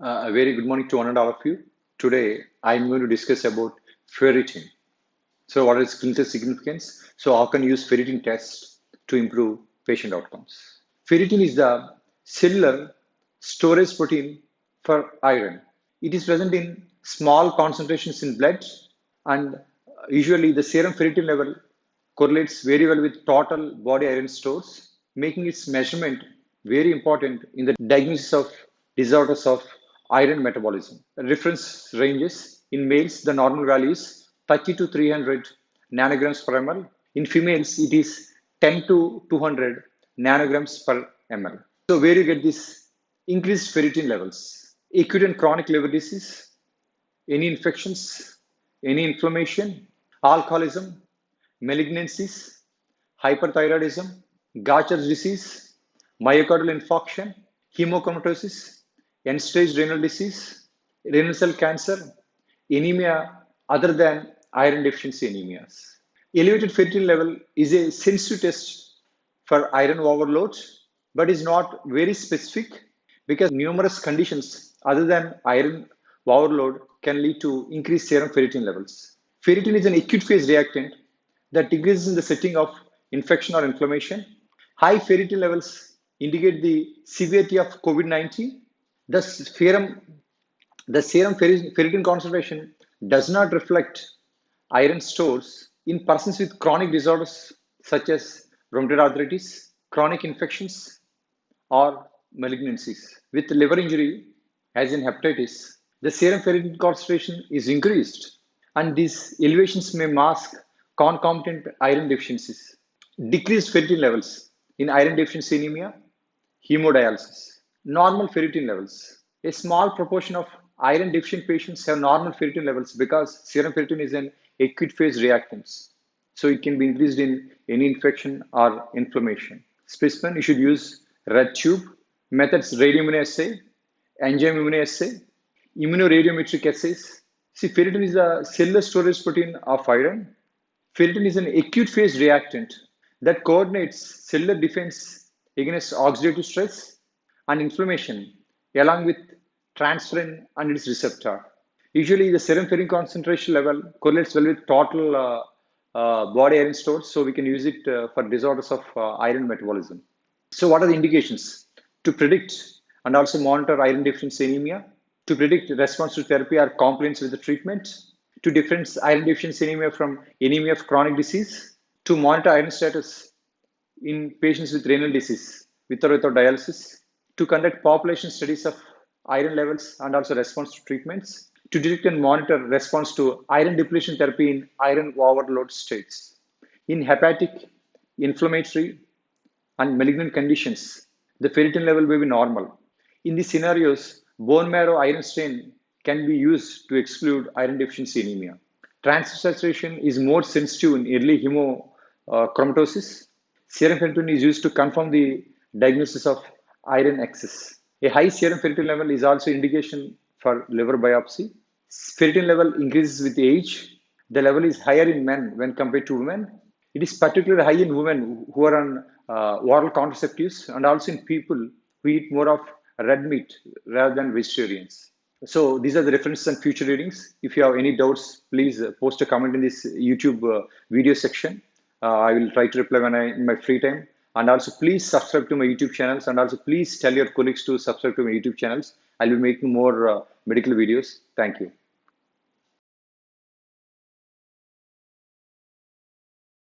A very good morning to one and all of you. Today, I'm going to discuss about ferritin. So, what is clinical significance? So, how can you use ferritin test to improve patient outcomes? Ferritin is the cellular storage protein for iron. It is present in small concentrations in blood, and usually the serum ferritin level correlates very well with total body iron stores, making its measurement very important in the diagnosis of disorders of iron metabolism. Reference ranges in males, the normal value is 30 to 300 nanograms per ml. In females, it is 10 to 200 nanograms per ml. So, where you get this increased ferritin levels? Acute and chronic liver disease, any infections, any inflammation, alcoholism, malignancies, hyperthyroidism, Gaucher's disease, myocardial infarction, hemochromatosis, end-stage renal disease, renal cell cancer, anemia other than iron deficiency anemias. Elevated ferritin level is a sensitive test for iron overload, but is not very specific because numerous conditions other than iron overload can lead to increased serum ferritin levels. Ferritin is an acute phase reactant that decreases in the setting of infection or inflammation. High ferritin levels indicate the severity of COVID-19. The serum ferritin concentration does not reflect iron stores in persons with chronic disorders such as rheumatoid arthritis, chronic infections, or malignancies. With liver injury, as in hepatitis, the serum ferritin concentration is increased, and these elevations may mask concomitant iron deficiencies. Decreased ferritin levels in iron deficiency anemia, hemodialysis. Normal ferritin levels. A small proportion of iron deficient patients have normal ferritin levels because serum ferritin is an acute phase reactant. So it can be increased in any infection or inflammation. Specimen, you should use red tube, methods radioimmunoassay, enzyme immunoassay, immunoradiometric assays. See, ferritin is a cellular storage protein of iron. Ferritin is an acute phase reactant that coordinates cellular defense against oxidative stress and inflammation, along with transferrin and its receptor. Usually, the serum ferritin concentration level correlates well with total body iron stores, so we can use it for disorders of iron metabolism. So, what are the indications? To predict and also monitor iron deficiency anemia, to predict response to therapy or compliance with the treatment, to differentiate iron deficiency anemia from anemia of chronic disease, to monitor iron status in patients with renal disease, with or without dialysis, to conduct population studies of iron levels and also response to treatments, to detect and monitor response to iron depletion therapy in iron overload states. In hepatic, inflammatory, and malignant conditions, the ferritin level may be normal. In these scenarios, bone marrow iron stain can be used to exclude iron deficiency anemia. Transfer saturation is more sensitive in early hemochromatosis. Serum ferritin is used to confirm the diagnosis of iron excess. A high serum ferritin level is also indication for liver biopsy. Ferritin level increases with age. The level is higher in men when compared to women. It is particularly high in women who are on oral contraceptives and also in people who eat more of red meat rather than vegetarians. So these are the references and future readings. If you have any doubts, please post a comment in this YouTube video section. I will try to reply in my free time. And also please subscribe to my YouTube channels, and also please tell your colleagues to subscribe to my YouTube channels. I'll be making more medical videos. Thank you.